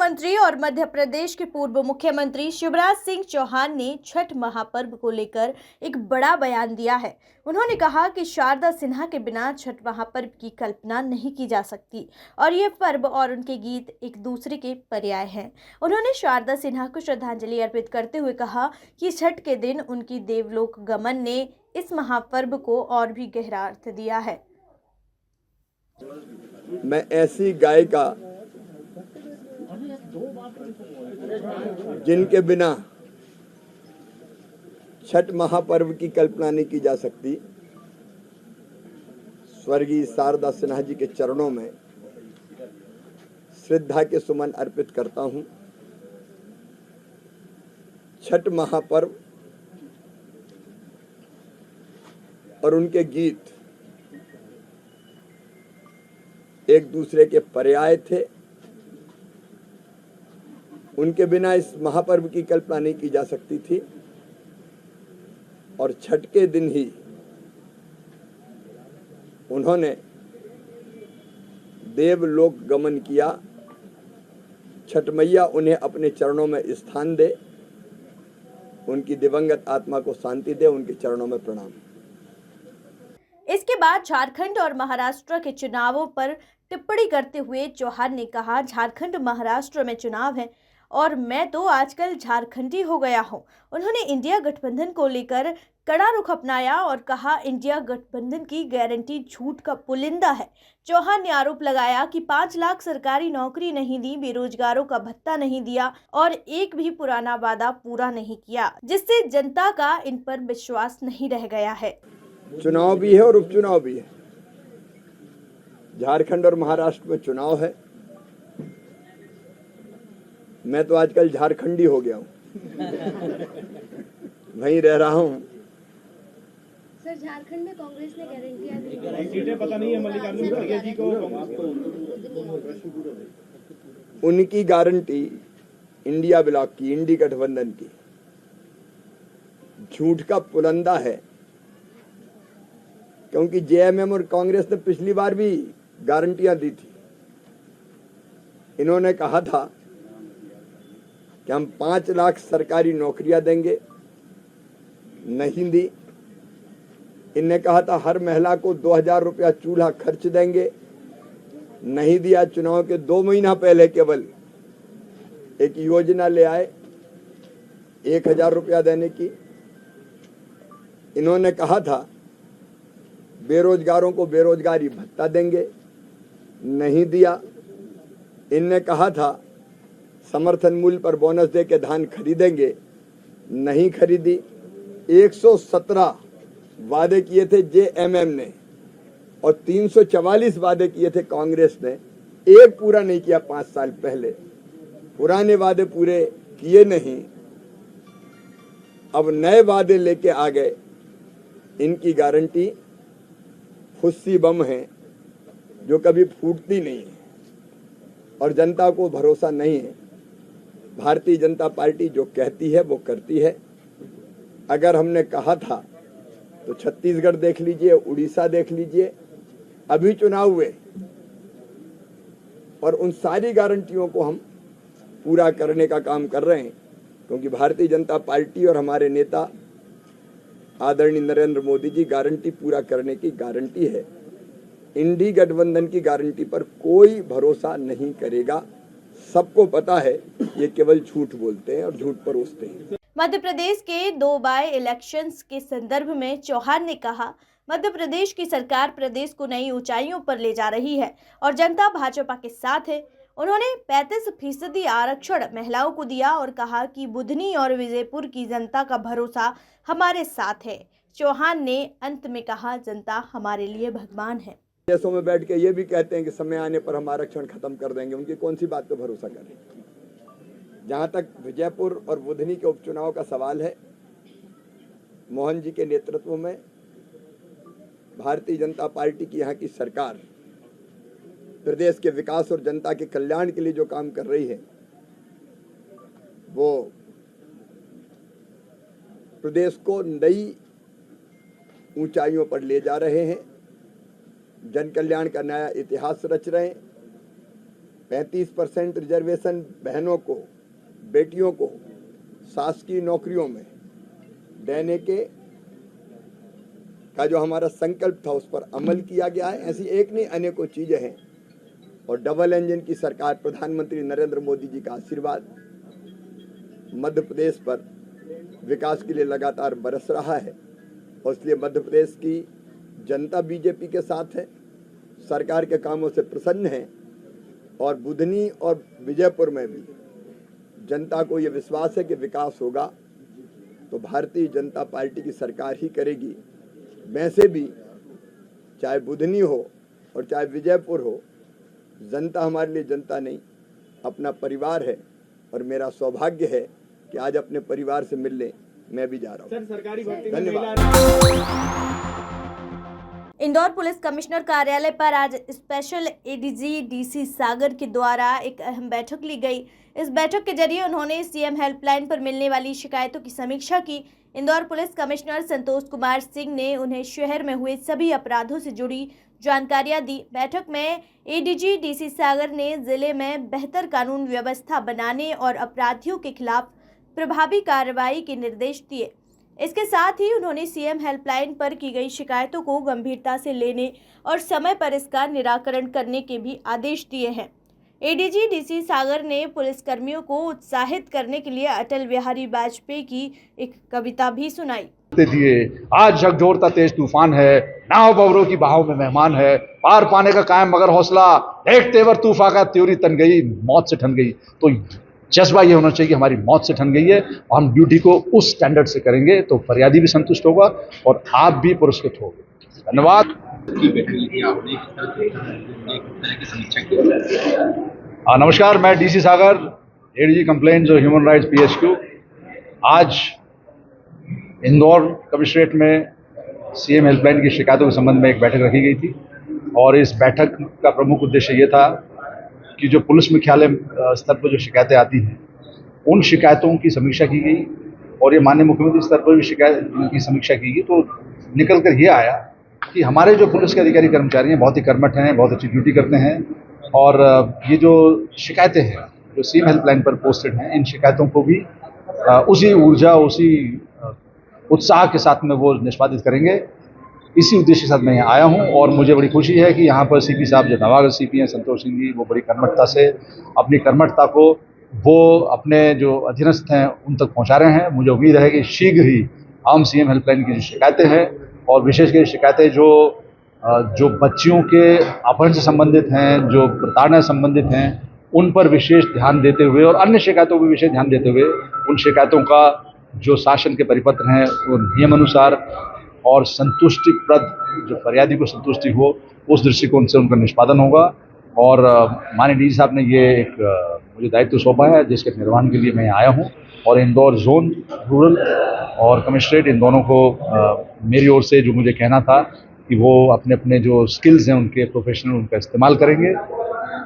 मुख्यमंत्री और मध्य प्रदेश के पूर्व मुख्यमंत्री शिवराज सिंह चौहान ने छठ महापर्व को लेकर एक बड़ा बयान दिया है। उन्होंने कहा कि शारदा सिन्हा के बिना छठ महापर्व की कल्पना नहीं की जा सकती और ये पर्व और उनके गीत एक दूसरे के पर्याय हैं। उन्होंने शारदा सिन्हा को श्रद्धांजलि अर्पित करते हुए कहा कि छठ के दिन उनकी देवलोक गमन ने इस महापर्व को और भी गहरा अर्थ दिया है। मैं ऐसी गायिका जिनके बिना छठ महापर्व की कल्पना नहीं की जा सकती, स्वर्गीय शारदा सिन्हा जी के चरणों में श्रद्धा के सुमन अर्पित करता हूं। छठ महापर्व और उनके गीत एक दूसरे के पर्याय थे। उनके बिना इस महापर्व की कल्पना नहीं की जा सकती थी और छठ के दिन ही उन्होंने देवलोक गमन किया। छठ मैया उन्हें अपने चरणों में स्थान दे, उनकी दिवंगत आत्मा को शांति दे। उनके चरणों में प्रणाम। इसके बाद झारखंड और महाराष्ट्र के चुनावों पर टिप्पणी करते हुए चौहान ने कहा, झारखंड महाराष्ट्र में चुनाव है और मैं तो आजकल झारखंडी हो गया हूं। उन्होंने इंडिया गठबंधन को लेकर कड़ा रुख अपनाया और कहा, इंडिया गठबंधन की गारंटी झूठ का पुलिंदा है। चौहान ने आरोप लगाया कि 5 लाख सरकारी नौकरी नहीं दी, बेरोजगारों का भत्ता नहीं दिया और एक भी पुराना वादा पूरा नहीं किया, जिससे जनता का इन पर विश्वास नहीं रह गया है। चुनाव भी है और उपचुनाव भी है। झारखंड और महाराष्ट्र में चुनाव है। मैं तो आजकल झारखंडी हो गया हूँ, वहीं रह रहा हूँ। सर, झारखंड में कांग्रेस ने गारंटियां दी, पता नहीं है मल्लिकार्जुन खड़गे जी को। उनकी गारंटी इंडिया ब्लॉक की, इंडी गठबंधन की झूठ का पुलंदा है, क्योंकि जेएमएम और कांग्रेस ने पिछली बार भी गारंटियां दी थी। इन्होंने कहा था कि हम 5 लाख सरकारी नौकरियां देंगे, नहीं दी। इनने कहा था हर महिला को 2000 रुपया चूल्हा खर्च देंगे, नहीं दिया। चुनाव के 2 महीना पहले केवल एक योजना ले आए 1000 रुपया देने की। इन्होंने कहा था बेरोजगारों को बेरोजगारी भत्ता देंगे, नहीं दिया। इनने कहा था समर्थन मूल्य पर बोनस दे के धान खरीदेंगे, नहीं खरीदी। 117 वादे किए थे जेएमएम ने और 344 वादे किए थे कांग्रेस ने, एक पूरा नहीं किया 5 साल पहले। पुराने वादे पूरे किए नहीं, अब नए वादे लेके आ गए। इनकी गारंटी फुस्सी बम है जो कभी फूटती नहीं है और जनता को भरोसा नहीं है। भारतीय जनता पार्टी जो कहती है वो करती है। अगर हमने कहा था तो छत्तीसगढ़ देख लीजिए, उड़ीसा देख लीजिए, अभी चुनाव हुए और उन सारी गारंटियों को हम पूरा करने का काम कर रहे हैं, क्योंकि भारतीय जनता पार्टी और हमारे नेता आदरणीय नरेंद्र मोदी जी गारंटी पूरा करने की गारंटी है। इंडी गठबंधन की गारंटी पर कोई भरोसा नहीं करेगा। सबको पता है ये केवल झूठ बोलते हैं और झूठ परोसते हैं। मध्य प्रदेश के 2 बाय इलेक्शंस के संदर्भ में चौहान ने कहा, मध्य प्रदेश की सरकार प्रदेश को नई ऊंचाइयों पर ले जा रही है और जनता भाजपा के साथ है। उन्होंने 35% आरक्षण महिलाओं को दिया और कहा कि बुधनी और विजयपुर की जनता का भरोसा हमारे साथ है। चौहान ने अंत में कहा, जनता हमारे लिए भगवान है। देशों में बैठ के ये भी कहते हैं कि समय आने पर हम आरक्षण खत्म कर देंगे। उनकी कौन सी बात पे भरोसा करें? जहां तक विजयपुर और बुधनी के उपचुनाव का सवाल है, मोहन जी के नेतृत्व में भारतीय जनता पार्टी की यहाँ की सरकार प्रदेश के विकास और जनता के कल्याण के लिए जो काम कर रही है, वो प्रदेश को नई ऊंचाइयों पर ले जा रहे हैं। जन कल्याण का नया इतिहास रच रहे हैं। 35% रिजर्वेशन बहनों को, बेटियों को शासकीय नौकरियों में देने का जो हमारा संकल्प था उस पर अमल किया गया है। ऐसी एक नहीं अनेकों चीजें हैं और डबल इंजन की सरकार, प्रधानमंत्री नरेंद्र मोदी जी का आशीर्वाद मध्य प्रदेश पर विकास के लिए लगातार बरस रहा है और इसलिए मध्य प्रदेश की जनता बीजेपी के साथ है, सरकार के कामों से प्रसन्न है और बुधनी और विजयपुर में भी जनता को ये विश्वास है कि विकास होगा तो भारतीय जनता पार्टी की सरकार ही करेगी। वैसे भी चाहे बुधनी हो और चाहे विजयपुर हो, जनता हमारे लिए जनता नहीं, अपना परिवार है और मेरा सौभाग्य है कि आज अपने परिवार से मिलने मैं भी जा रहा हूँ। सर, सरकारी भर्ती में धन्यवाद। इंदौर पुलिस कमिश्नर कार्यालय पर आज स्पेशल एडीजी डीसी सागर के द्वारा एक अहम बैठक ली गई। इस बैठक के जरिए उन्होंने सीएम हेल्पलाइन पर मिलने वाली शिकायतों की समीक्षा की। इंदौर पुलिस कमिश्नर संतोष कुमार सिंह ने उन्हें शहर में हुए सभी अपराधों से जुड़ी जानकारियां दी। बैठक में एडीजी डीसी सागर ने जिले में बेहतर कानून व्यवस्था बनाने और अपराधियों के खिलाफ प्रभावी कार्रवाई के निर्देश दिए। इसके साथ ही उन्होंने सीएम हेल्पलाइन पर की गई शिकायतों को गंभीरता से लेने और समय पर इसका निराकरण करने के भी आदेश दिए हैं। एडीजी डीसी सागर ने पुलिसकर्मियों को उत्साहित करने के लिए अटल बिहारी वाजपेयी की एक कविता भी सुनाई। दिए आज झकझोरता तेज तूफान है, नाव बवरों की बहाव में मेहमान है, पार पाने का कायम मगर हौसला, एक तेवर तूफा का त्योरी तन गई, मौत से ठन गई। तो जज्बा ये होना चाहिए कि हमारी मौत से ठन गई है और हम ड्यूटी को उस स्टैंडर्ड से करेंगे तो फरियादी भी संतुष्ट होगा और आप भी पुरस्कृत होंगे। धन्यवाद। नमस्कार, मैं डीसी सागर, एडीजी कंप्लेंट्स और ह्यूमन राइट्स पीएसक्यू। आज इंदौर कमिश्नरेट में सीएम हेल्पलाइन की शिकायतों के संबंध में एक बैठक रखी गई थी और इस बैठक का प्रमुख उद्देश्य ये था कि जो पुलिस मुख्यालय स्तर पर जो शिकायतें आती हैं उन शिकायतों की समीक्षा की गई और ये माननीय मुख्यमंत्री स्तर पर भी शिकायत की समीक्षा की गई। तो निकल कर ये आया कि हमारे जो पुलिस के अधिकारी कर्मचारी हैं बहुत ही कर्मठ हैं, बहुत अच्छी ड्यूटी करते हैं और ये जो शिकायतें हैं जो सीएम हेल्पलाइन पर पोस्टेड हैं, इन शिकायतों को भी उसी ऊर्जा, उसी उत्साह के साथ में वो निष्पादित करेंगे। इसी उद्देश्य के साथ मैं यहाँ आया हूँ और मुझे बड़ी खुशी है कि यहाँ पर सीपी साहब जो नवागत सीपी हैं संतोष सिंह जी, वो बड़ी कर्मठता से अपनी कर्मठता को वो अपने जो अधीनस्थ हैं उन तक पहुँचा रहे हैं। मुझे उम्मीद है कि शीघ्र ही हम सीएम हेल्पलाइन की जो शिकायतें हैं और विशेषकर शिकायतें जो बच्चियों के अपहरण से संबंधित हैं, जो प्रताड़ना से संबंधित हैं, उन पर विशेष ध्यान देते हुए और अन्य शिकायतों पर विशेष ध्यान देते हुए उन शिकायतों का जो शासन के परिपत्र हैं वो नियम अनुसार और संतुष्टिप्रद जो फरियादी को संतुष्टि हो उस दृष्टिकोण से उनका निष्पादन होगा। और माननीय डीजी साहब ने ये एक मुझे दायित्व सौंपा है जिसके निर्वहन के लिए मैं आया हूँ और इंदौर जोन, रूरल और कमिश्नरेट इन दोनों को मेरी ओर से जो मुझे कहना था कि वो अपने अपने जो स्किल्स हैं उनके प्रोफेशनल उनका इस्तेमाल करेंगे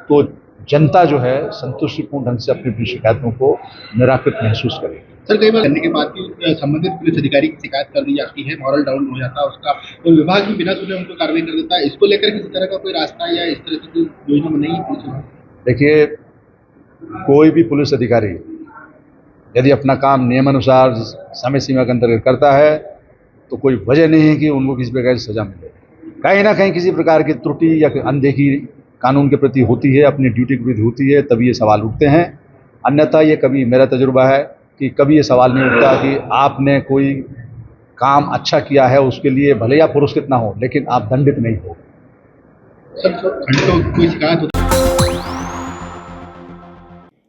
तो जनता जो है संतुष्टिपूर्ण ढंग से अपनी शिकायतों को निराकृत महसूस करेगी। सर, कई बार करने के बाद भी संबंधित पुलिस अधिकारी की शिकायत कर दी जाती है, मॉरल डाउन हो जाता है उसका, तो विभाग भी बिना सुने उनको कार्रवाई कर देता है। इसको लेकर किसी तरह का कोई रास्ता या इस तरह की कोई योजना बनाई है पुलिस विभाग? देखिए, कोई भी पुलिस अधिकारी यदि अपना काम नियमानुसार समय सीमा के अंतर्गत करता है तो कोई वजह नहीं है कि उनको किसी प्रकार की सजा मिले। कहीं ना कहीं किसी प्रकार की त्रुटि या अनदेखी कानून के प्रति होती है, अपनी ड्यूटी के प्रति होती है, तभी ये सवाल उठते हैं। अन्यथा ये कभी, मेरा तजुर्बा है कि कभी ये सवाल नहीं उठता कि आपने कोई काम अच्छा किया है उसके लिए भले ही आप पुरस्कृत ना हो लेकिन आप दंडित नहीं हो। कोई शिकायत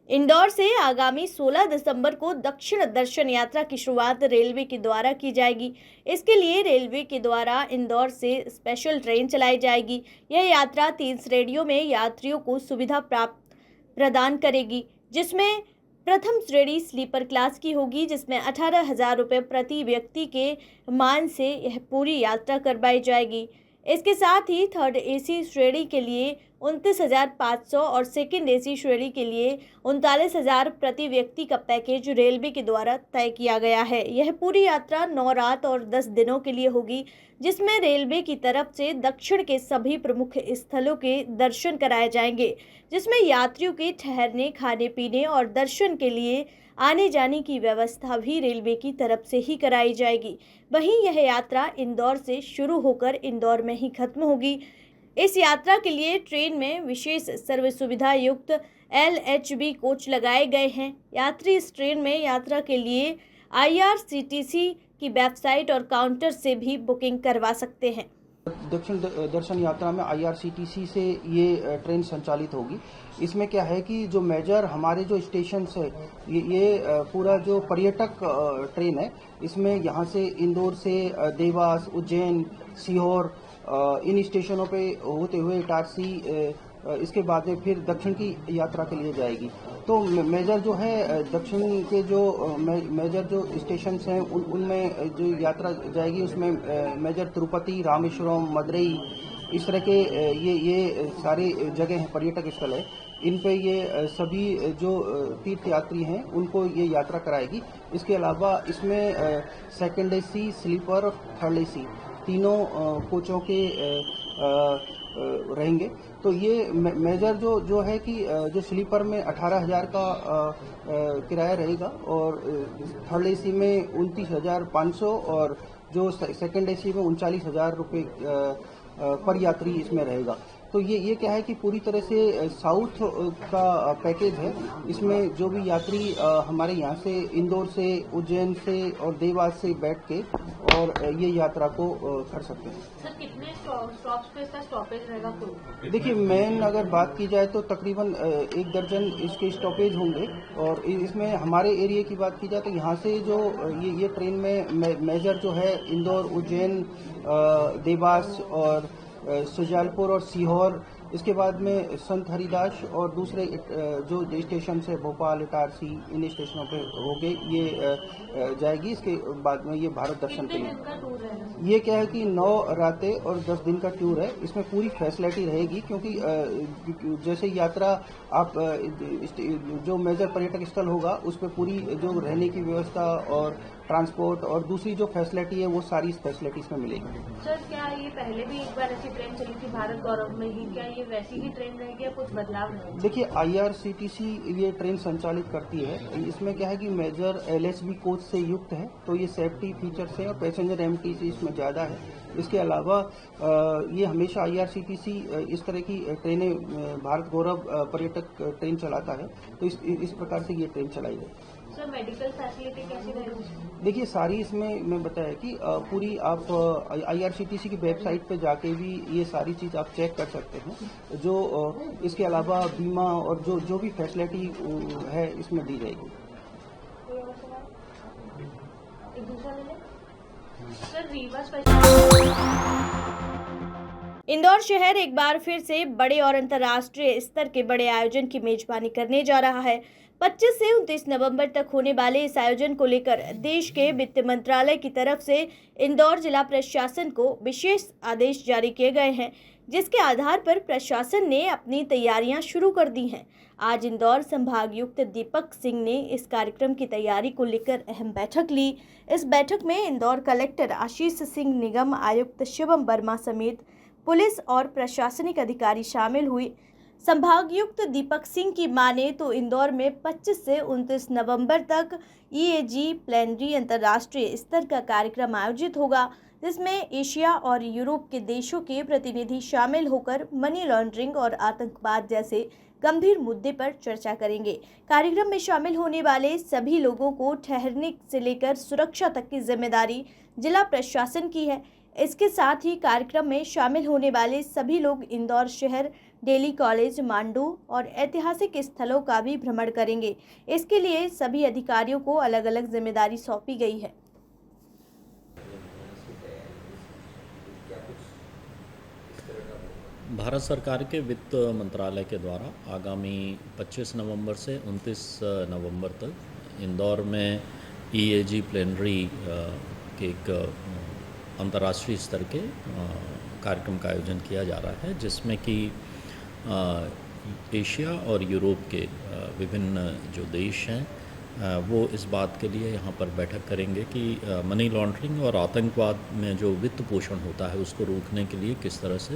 इंदौर से आगामी 16 दिसंबर को दक्षिण दर्शन यात्रा की शुरुआत रेलवे के द्वारा की जाएगी। इसके लिए रेलवे के द्वारा इंदौर से स्पेशल ट्रेन चलाई जाएगी। यह यात्रा 3 श्रेणियों में यात्रियों को सुविधा प्रदान करेगी, जिसमें प्रथम श्रेणी स्लीपर क्लास की होगी, जिसमें 18,000 रुपये प्रति व्यक्ति के मान से यह पूरी यात्रा करवाई जाएगी। इसके साथ ही थर्ड एसी श्रेणी के लिए 29,500 और सेकंड एसी श्रेणी के लिए 39,000 प्रति व्यक्ति का पैकेज रेलवे के द्वारा तय किया गया है। यह पूरी यात्रा 9 रात और 10 दिनों के लिए होगी, जिसमें रेलवे की तरफ से दक्षिण के सभी प्रमुख स्थलों के दर्शन कराए जाएंगे, जिसमें यात्रियों के ठहरने, खाने पीने और दर्शन के लिए आने जाने की व्यवस्था भी रेलवे की तरफ से ही कराई जाएगी। वहीं यह यात्रा इंदौर से शुरू होकर इंदौर में ही खत्म होगी। इस यात्रा के लिए ट्रेन में विशेष सर्व सुविधा युक्त LHB कोच लगाए गए हैं। यात्री इस ट्रेन में यात्रा के लिए IRCTC की वेबसाइट और काउंटर से भी बुकिंग करवा सकते हैं। दक्षिण दर्शन यात्रा में IRCTC से ये ट्रेन संचालित होगी। इसमें क्या है कि जो मेजर हमारे जो स्टेशन है ये पूरा जो पर्यटक ट्रेन है, इसमें यहाँ से इंदौर से देवास, उज्जैन, सीहोर इन स्टेशनों पे होते हुए इटारसी, इसके बाद में फिर दक्षिण की यात्रा के लिए जाएगी। तो मेजर जो है दक्षिण के जो मेजर जो स्टेशन हैं उनमें जो यात्रा जाएगी उसमें मेजर तिरुपति, रामेश्वरम, मदुरई, इस तरह के ये सारे जगह हैं, पर्यटक स्थल है। इन पे ये सभी जो तीर्थ यात्री हैं उनको ये यात्रा कराएगी। इसके अलावा इसमें सेकंड AC, स्लीपर और थर्ड AC तीनों कोचों के रहेंगे। तो ये मेजर जो है कि जो स्लीपर में 18,000 का किराया रहेगा और थर्ड AC में 29,500 और जो सेकंड AC में 39,000 रुपये पर यात्री इसमें रहेगा। तो ये क्या है कि पूरी तरह से साउथ का पैकेज है। इसमें जो भी यात्री हमारे यहाँ से इंदौर से, उज्जैन से और देवास से बैठ के और ये यात्रा को कर सकते हैं। सर कितने स्टॉप्स पे इसका स्टॉपेज रहेगा? देखिए, मेन अगर बात की जाए तो तकरीबन 1 दर्जन इसके स्टॉपेज होंगे और इसमें हमारे एरिया की बात की जाए तो यहाँ से जो ये ट्रेन में मेजर जो है इंदौर, उज्जैन, देवास और सुजालपुर और सीहोर, इसके बाद में संत हरिदास और दूसरे जो स्टेशन है भोपाल, इटारसी, इन स्टेशनों पे होके ये जाएगी। इसके बाद में ये भारत दर्शन के लिए ये क्या है कि 9 रातें और 10 दिन का टूर है। इसमें पूरी फैसिलिटी रहेगी क्योंकि जैसे यात्रा आप जो मेजर पर्यटक स्थल होगा उस पर पूरी जो रहने की व्यवस्था और ट्रांसपोर्ट और दूसरी जो फैसिलिटी है वो सारी इस फैसिलिटी में मिलेगी। सर क्या ये पहले भी एक बार ऐसी ट्रेन चली थी भारत गौरव में ही, क्या ये वैसी ही ट्रेन रहेगी या कुछ बदलाव रहेगा? देखिए, IRCTC ये ट्रेन संचालित करती है। इसमें क्या है कि मेजर LHB कोच से युक्त है, तो ये सेफ्टी फीचर्स हैं और पैसेंजर MTC इसमें ज़्यादा है। इसके अलावा ये हमेशा IRCTC इस तरह की ट्रेनें भारत गौरव पर्यटक ट्रेन चलाता है, तो इस प्रकार से ये ट्रेन चलाई है। सर मेडिकल फैसिलिटी कैसी रहेगी? देखिए, सारी इसमें मैं बताया कि पूरी आप IRCTC की वेबसाइट पे जाके भी ये सारी चीज़ आप चेक कर सकते हैं। जो इसके अलावा बीमा और जो भी फैसिलिटी है इसमें दी जाएगी। एक दूसरा ले लें सर, रीवा स्पेशल। इंदौर शहर एक बार फिर से बड़े और अंतर्राष्ट्रीय स्तर के बड़े आयोजन की मेजबानी करने जा रहा है। 25 से 29 नवंबर तक होने वाले इस आयोजन को लेकर देश के वित्त मंत्रालय की तरफ से इंदौर जिला प्रशासन को विशेष आदेश जारी किए गए हैं, जिसके आधार पर प्रशासन ने अपनी तैयारियां शुरू कर दी हैं। आज इंदौर संभागायुक्त दीपक सिंह ने इस कार्यक्रम की तैयारी को लेकर अहम बैठक ली। इस बैठक में इंदौर कलेक्टर आशीष सिंह, निगम आयुक्त शिवम वर्मा समेत पुलिस और प्रशासनिक अधिकारी शामिल हुए। संभागायुक्त दीपक सिंह की माने तो इंदौर में 25 से 29 नवंबर तक EAG प्लेनरी अंतर्राष्ट्रीय स्तर का कार्यक्रम आयोजित होगा, जिसमें एशिया और यूरोप के देशों के प्रतिनिधि शामिल होकर मनी लॉन्ड्रिंग और आतंकवाद जैसे गंभीर मुद्दे पर चर्चा करेंगे। कार्यक्रम में शामिल होने वाले सभी लोगों को ठहरने से लेकर सुरक्षा तक की जिम्मेदारी जिला प्रशासन की है। इसके साथ ही कार्यक्रम में शामिल होने वाले सभी लोग इंदौर शहर, डेली कॉलेज, मांडू और ऐतिहासिक स्थलों का भी भ्रमण करेंगे। इसके लिए सभी अधिकारियों को अलग अलग जिम्मेदारी सौंपी गई है। भारत सरकार के वित्त मंत्रालय के द्वारा आगामी 25 नवंबर से 29 नवंबर तक इंदौर में EAG प्लेनरी के एक अंतर्राष्ट्रीय स्तर के कार्यक्रम का आयोजन किया जा रहा है, जिसमें कि एशिया और यूरोप के विभिन्न जो देश हैं वो इस बात के लिए यहाँ पर बैठक करेंगे कि मनी लॉन्ड्रिंग और आतंकवाद में जो वित्त पोषण होता है उसको रोकने के लिए किस तरह से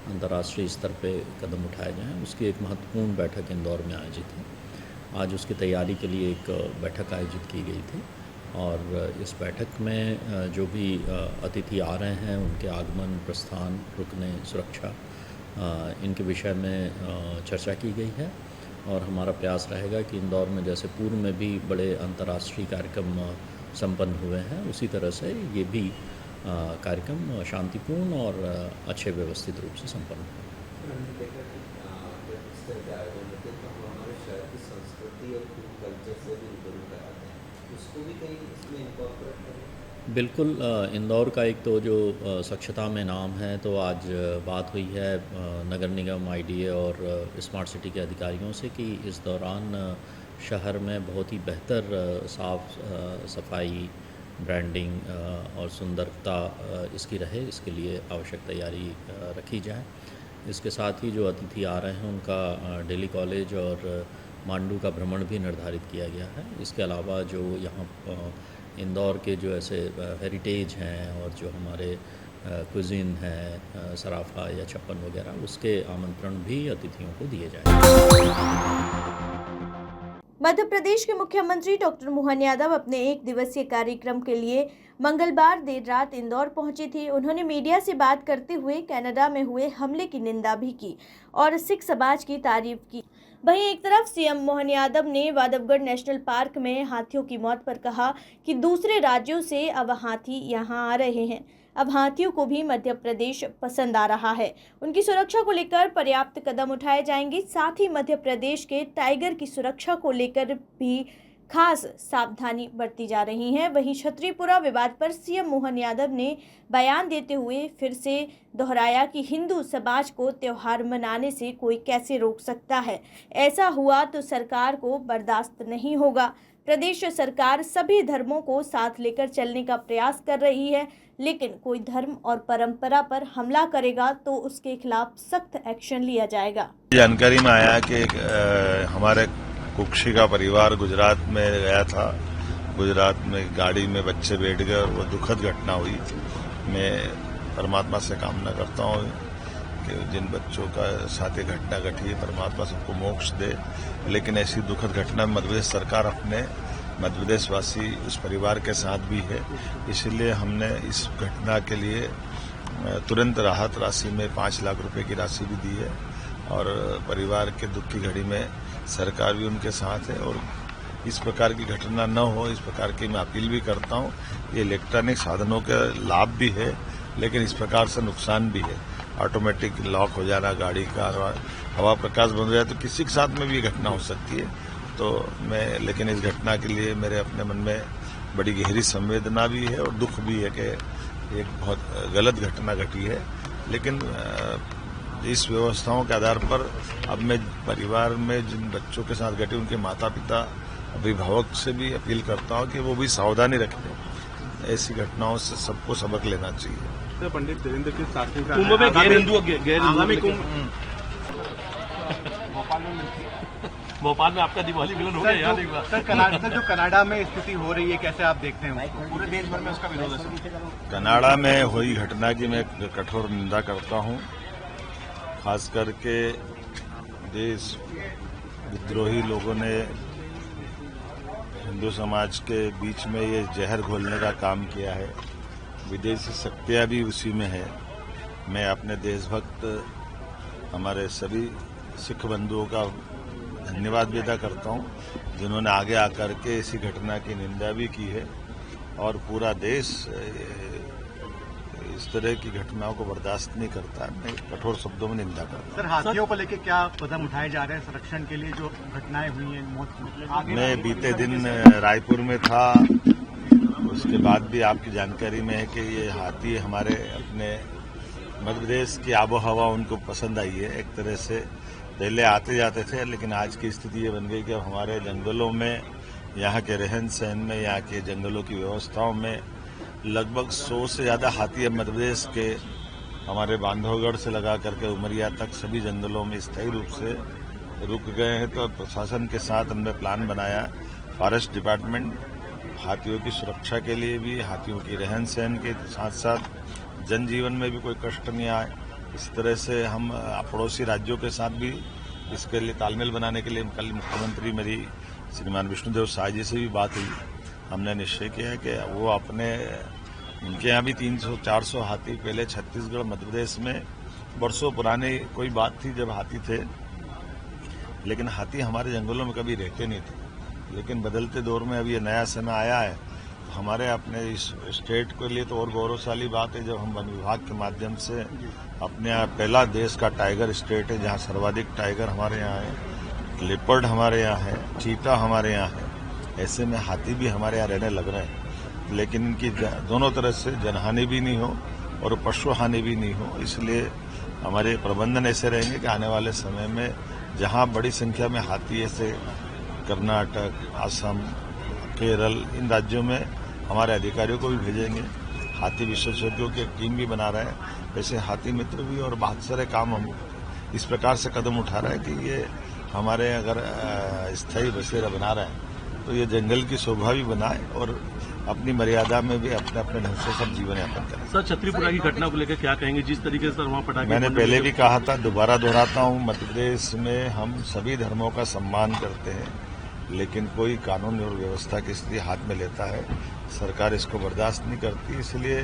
अंतर्राष्ट्रीय स्तर पे कदम उठाए जाएं। उसकी एक महत्वपूर्ण बैठक इंदौर में आयोजित है। आज उसकी तैयारी के लिए एक बैठक आयोजित की गई थी और इस बैठक में जो भी अतिथि आ रहे हैं उनके आगमन, प्रस्थान, रुकने, सुरक्षा इनके विषय में चर्चा की गई है। और हमारा प्रयास रहेगा कि इंदौर में जैसे पूर्व में भी बड़े अंतर्राष्ट्रीय कार्यक्रम संपन्न हुए हैं उसी तरह से ये भी कार्यक्रम शांतिपूर्ण और अच्छे व्यवस्थित रूप से संपन्न हो। बिल्कुल, इंदौर का एक तो जो स्वच्छता में नाम है, तो आज बात हुई है नगर निगम, आईडीए और स्मार्ट सिटी के अधिकारियों से कि इस दौरान शहर में बहुत ही बेहतर साफ सफाई, ब्रांडिंग और सुंदरता इसकी रहे, इसके लिए आवश्यक तैयारी रखी जाए। इसके साथ ही जो अतिथि आ रहे हैं उनका दिल्ली कॉलेज और मांडू का भ्रमण भी निर्धारित किया गया है। इसके अलावा जो यहाँ इंदौर के जो ऐसे हेरिटेज हैं और जो हमारे कुजीन हैं, सराफा या छप्पन वगैरह, उसके आमंत्रण भी अतिथियों को दिए जाएंगे। मध्य प्रदेश के मुख्यमंत्री डॉक्टर मोहन यादव अपने एक दिवसीय कार्यक्रम के लिए मंगलवार देर रात इंदौर पहुंचे थे। उन्होंने मीडिया से बात करते हुए कनाडा में हुए हमले की निंदा भी की और सिख समाज की तारीफ की। वहीं एक तरफ सीएम मोहन यादव ने वादवगढ़ नेशनल पार्क में हाथियों की मौत पर कहा कि दूसरे राज्यों से अब हाथी यहां आ रहे हैं, अब हाथियों को भी मध्य प्रदेश पसंद आ रहा है। उनकी सुरक्षा को लेकर पर्याप्त कदम उठाए जाएंगे। साथ ही मध्य प्रदेश के टाइगर की सुरक्षा को लेकर भी खास सावधानी बरती जा रही है। वहीं छतरीपुरा विवाद पर सीएम मोहन यादव ने बयान देते हुए फिर से दोहराया कि हिंदू समाज को त्यौहार मनाने से कोई कैसे रोक सकता है, ऐसा हुआ तो सरकार को बर्दाश्त नहीं होगा। प्रदेश सरकार सभी धर्मों को साथ लेकर चलने का प्रयास कर रही है, लेकिन कोई धर्म और परंपरा पर हमला करेगा तो उसके खिलाफ सख्त एक्शन लिया जाएगा। जानकारी में आया कि हमारे कुक्षी का परिवार गुजरात में गया था। गुजरात में गाड़ी में बच्चे बैठ गए और वो दुखद घटना हुई। मैं परमात्मा से कामना करता हूँ कि जिन बच्चों का साथ ये घटना घटी है परमात्मा सबको मोक्ष दे। लेकिन ऐसी दुखद घटना में मध्य प्रदेश सरकार अपने मध्य प्रदेश वासी उस परिवार के साथ भी है। इसलिए हमने इस घटना के लिए तुरंत राहत राशि में 5 लाख रुपए की राशि भी दी है और परिवार के दुख की घड़ी में सरकार भी उनके साथ है। और इस प्रकार की घटना न हो, इस प्रकार की मैं अपील भी करता हूँ। ये इलेक्ट्रॉनिक साधनों के लाभ भी है, लेकिन इस प्रकार से नुकसान भी है। ऑटोमेटिक लॉक हो जाना गाड़ी का, हवा प्रकाश बंद हो जाए तो किसी के साथ में भी ये घटना हो सकती है। तो लेकिन इस घटना के लिए मेरे अपने मन में बड़ी गहरी संवेदना भी है और दुख भी है कि एक बहुत गलत घटना घटी है। लेकिन इस व्यवस्थाओं के आधार पर अब मैं परिवार में जिन बच्चों के साथ घटे उनके माता पिता, अभिभावक से भी अपील करता हूं कि वो भी सावधानी रखें। ऐसी घटनाओं से सबको सबक लेना चाहिए। पंडित देवेंद्र के साथ कुंभ में गैर भोपाल में आपका दिवाली मिलन हो गया याद एक बार। सर, जो कनाडा में स्थिति हो रही है, कैसे आप देखते हैं? पूरे देश भर में उसका विरोध है। कनाडा में हुई घटना की मैं कठोर निंदा करता हूं। खास करके देश विद्रोही लोगों ने हिंदू समाज के बीच में ये जहर घोलने का काम किया है। विदेशी शक्तियां भी उसी में है। मैं अपने देशभक्त हमारे सभी सिख बंधुओं का धन्यवाद भी अदा करता हूं, जिन्होंने आगे आकर के इसी घटना की निंदा भी की है और पूरा देश इस तरह की घटनाओं को बर्दाश्त नहीं करता। मैं कठोर शब्दों में निंदा करता हूं। सर, हाथियों को लेकर क्या कदम उठाए जा रहे हैं संरक्षण के लिए? जो घटनाएं हुई हैं मैं बीते दिन रायपुर में था, उसके बाद भी आपकी जानकारी में है कि ये हाथी हमारे अपने मध्य प्रदेश की आबो हवा उनको पसंद आई है। एक तरह से पहले आते जाते थे, लेकिन आज की स्थिति ये बन गई कि अब हमारे जंगलों में, यहाँ के रहन सहन में, यहाँ के जंगलों की व्यवस्थाओं में लगभग 100 से ज़्यादा हाथी अब मध्य प्रदेश के हमारे बांधवगढ़ से लगा करके उमरिया तक सभी जंगलों में स्थायी रूप से रुक गए हैं। तो प्रशासन के साथ हमने प्लान बनाया, फॉरेस्ट डिपार्टमेंट हाथियों की सुरक्षा के लिए भी, हाथियों की रहन सहन के साथ साथ जनजीवन में भी कोई कष्ट नहीं आए, इस तरह से हम पड़ोसी राज्यों के साथ भी इसके लिए तालमेल बनाने के लिए कल मुख्यमंत्री मेरी श्रीमान विष्णुदेव साय जी से भी बात हुई। हमने निश्चय किया है कि वो अपने उनके यहाँ भी 300-400 हाथी पहले छत्तीसगढ़ मध्य प्रदेश में वर्षों पुरानी कोई बात थी जब हाथी थे, लेकिन हाथी हमारे जंगलों में कभी रहते नहीं थे। लेकिन बदलते दौर में अभी ये नया समय आया है, तो हमारे अपने इस स्टेट के लिए तो और गौरवशाली बात है जब हम वन विभाग के माध्यम से अपने यहाँ पहला देश का टाइगर स्टेट है जहाँ सर्वाधिक टाइगर हमारे यहाँ है, लेपर्ड हमारे यहाँ है, चीता हमारे यहाँ है। ऐसे में हाथी भी हमारे यहाँ रहने लग रहे हैं, लेकिन इनकी दोनों तरह से जनहानि भी नहीं हो और पशु हानि भी नहीं हो। इसलिए हमारे प्रबंधन ऐसे रहेंगे कि आने वाले समय में जहां बड़ी संख्या में हाथी ऐसे कर्नाटक, असम, केरल इन राज्यों में हमारे अधिकारियों को भी भेजेंगे। हाथी विशेषज्ञों की टीम भी बना रहे हैं, वैसे हाथी मित्र भी, और बहुत सारे काम हम इस प्रकार से कदम उठा रहे हैं कि ये हमारे अगर स्थायी बसेरा बना रहे हैं तो ये जंगल की शोभा भी बनाए और अपनी मर्यादा में भी अपने अपने ढंग से सब जीवन यापन करें। सर, छतरीपुरा की घटना को लेकर क्या कहेंगे? जिस तरीके से वहाँ पटाखे, मैंने पहले भी कहा था, दोबारा दोहराता हूँ, मध्य प्रदेश में हम सभी धर्मों का सम्मान करते हैं, लेकिन कोई कानून और व्यवस्था की स्थिति हाथ में लेता है, सरकार इसको बर्दाश्त नहीं करती। इसलिए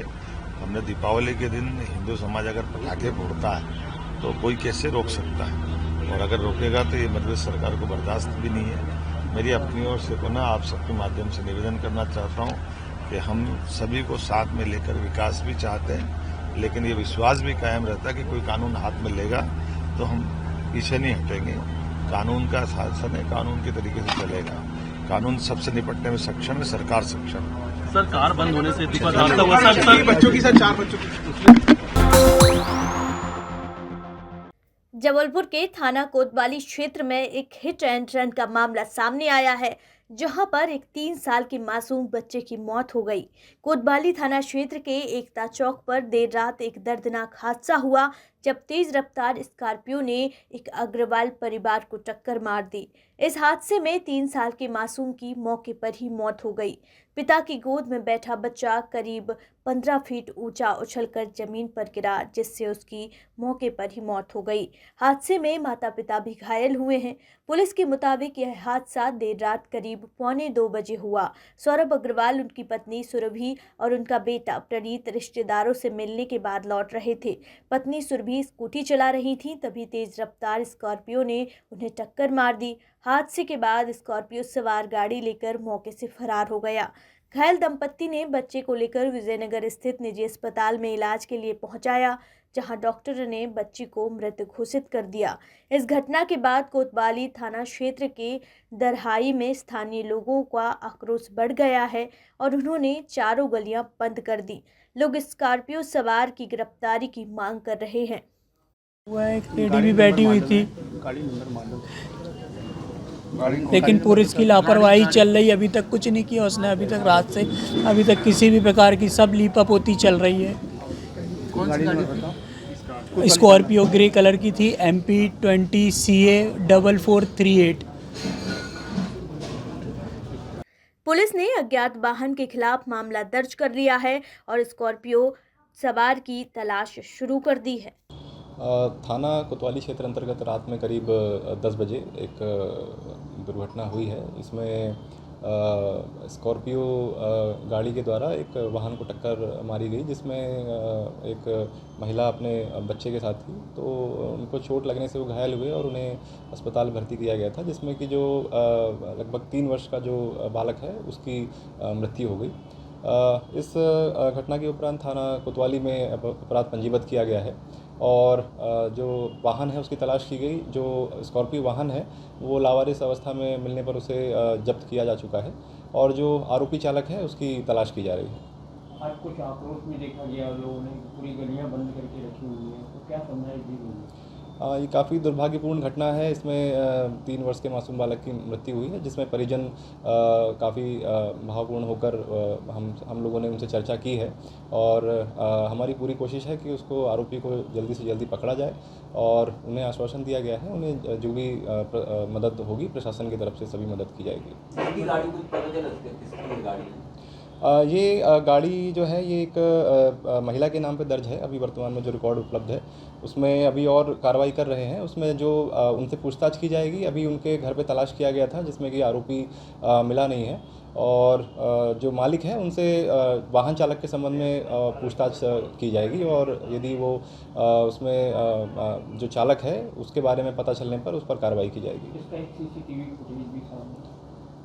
हमने दीपावली के दिन हिंदू समाज अगर पटाखे फोड़ता है तो कोई कैसे रोक सकता है, और अगर रोकेगा तो ये मध्य प्रदेश सरकार को बर्दाश्त भी नहीं है। मेरी अपनी ओर से पुनः आप सबके माध्यम से निवेदन करना चाहता हूं कि हम सभी को साथ में लेकर विकास भी चाहते हैं, लेकिन ये विश्वास भी कायम रहता है कि कोई कानून हाथ में लेगा तो हम पीछे नहीं हटेंगे। कानून का शासन है, कानून के तरीके से चलेगा। कानून सबसे निपटने में सक्षम है, सरकार सक्षम है। सर, कार बंद होने से बच्चों की 4 बच्चों की जबलपुर के थाना कोतवाली क्षेत्र में एक हिट एंड रन का मामला सामने आया है, जहां पर एक 3 साल की मासूम बच्चे की मौत हो गई। कोतवाली थाना क्षेत्र के एकता चौक पर देर रात एक दर्दनाक हादसा हुआ, जब तेज रफ्तार स्कॉर्पियो ने एक अग्रवाल परिवार को टक्कर मार दी। इस हादसे में 3 साल के मासूम की मौके पर ही मौत हो गई। पिता की गोद में बैठा बच्चा करीब 15 फीट ऊंचा उछलकर जमीन पर गिरा, जिससे उसकी मौके पर ही मौत हो गई। हादसे में माता पिता भी घायल हुए हैं। पुलिस के मुताबिक यह हादसा देर रात करीब 1:45 बजे हुआ। सौरभ अग्रवाल, उनकी पत्नी सुरभि और उनका बेटा प्रणीत रिश्तेदारों से मिलने के बाद लौट रहे थे। पत्नी सुरभि स्कूटी चला रही थी, तभी तेज रफ्तार स्कॉर्पियो ने उन्हें टक्कर मार दी। हादसे के बाद स्कॉर्पियो सवार गाड़ी लेकर मौके से फरार हो गया। घायल दंपत्ति ने बच्चे को लेकर विजयनगर स्थित निजी अस्पताल में इलाज के लिए पहुंचाया, जहां डॉक्टर ने बच्ची को मृत घोषित कर दिया। इस घटना के बाद कोतवाली थाना क्षेत्र के दरहाई में स्थानीय लोगों का आक्रोश बढ़ गया है और उन्होंने चारों गलियां बंद कर दी। लोग स्कॉर्पियो सवार की गिरफ्तारी की मांग कर रहे हैं। एक लेडी भी बैठी हुई थी, लेकिन पुलिस की लापरवाही चल रही। अभी तक कुछ नहीं किया उसने। अभी तक रात से अभी तक किसी भी प्रकार की सब लीपापोती चल रही है। स्कॉर्पियो ग्रे कलर की थी, MP 20 CA 4438। पुलिस ने अज्ञात वाहन के खिलाफ मामला दर्ज कर लिया है और स्कॉर्पियो सवार की तलाश शुरू कर दी है। थाना कोतवाली क्षेत्र अंतर्गत रात में करीब 10 बजे एक दुर्घटना हुई है। इसमें स्कॉर्पियो गाड़ी के द्वारा एक वाहन को टक्कर मारी गई, जिसमें एक महिला अपने बच्चे के साथ थी। तो उनको चोट लगने से वो घायल हुए और उन्हें अस्पताल भर्ती किया गया था, जिसमें कि जो लगभग 3 वर्ष का जो बालक है उसकी मृत्यु हो गई। इस घटना के उपरांत थाना कोतवाली में अपराध पंजीबद्ध किया गया है और जो वाहन है उसकी तलाश की गई। जो स्कॉर्पियो वाहन है वो लावारिस अवस्था में मिलने पर उसे जब्त किया जा चुका है और जो आरोपी चालक है उसकी तलाश की जा रही है। आज कुछ आक्रोश में देखा गया, लोगों ने पूरी गलियां बंद करके रखी हुई हैं, तो क्या समझाइए? ये काफ़ी दुर्भाग्यपूर्ण घटना है। इसमें 3 वर्ष के मासूम बालक की मृत्यु हुई है, जिसमें परिजन काफ़ी भावपूर्ण होकर हम लोगों ने उनसे चर्चा की है और हमारी पूरी कोशिश है कि उसको आरोपी को जल्दी से जल्दी पकड़ा जाए और उन्हें आश्वासन दिया गया है, उन्हें जो भी मदद होगी प्रशासन की तरफ से सभी मदद की जाएगी। ये गाड़ी जो है ये एक महिला के नाम पे दर्ज है। अभी वर्तमान में जो रिकॉर्ड उपलब्ध है उसमें अभी और कार्रवाई कर रहे हैं। उसमें जो उनसे पूछताछ की जाएगी। अभी उनके घर पे तलाश किया गया था जिसमें कि आरोपी मिला नहीं है और जो मालिक है उनसे वाहन चालक के संबंध में पूछताछ की जाएगी और यदि वो उसमें जो चालक है उसके बारे में पता चलने पर उस पर कार्रवाई की जाएगी।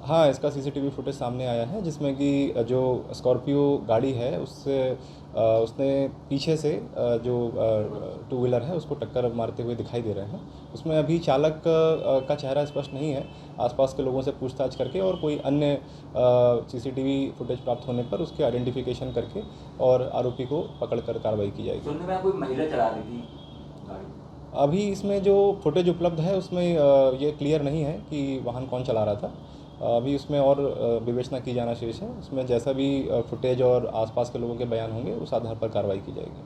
हाँ, इसका सीसीटीवी फुटेज सामने आया है जिसमें कि जो स्कॉर्पियो गाड़ी है उसने पीछे से जो 2 व्हीलर है उसको टक्कर मारते हुए दिखाई दे रहे हैं। उसमें अभी चालक का चेहरा स्पष्ट नहीं है। आसपास के लोगों से पूछताछ करके और कोई अन्य सीसीटीवी फुटेज प्राप्त होने पर उसकी आइडेंटिफिकेशन करके और आरोपी को पकड़कर कार्रवाई की जाएगी। सुनने में कोई महिला चला रही थी गाड़ी? अभी इसमें जो फुटेज उपलब्ध है उसमें ये क्लियर नहीं है कि वाहन कौन चला रहा था। अभी उसमें और विवेचना की जाना शेष है। उसमें जैसा भी फुटेज और आसपास के लोगों के बयान होंगे उस आधार पर कार्रवाई की जाएगी।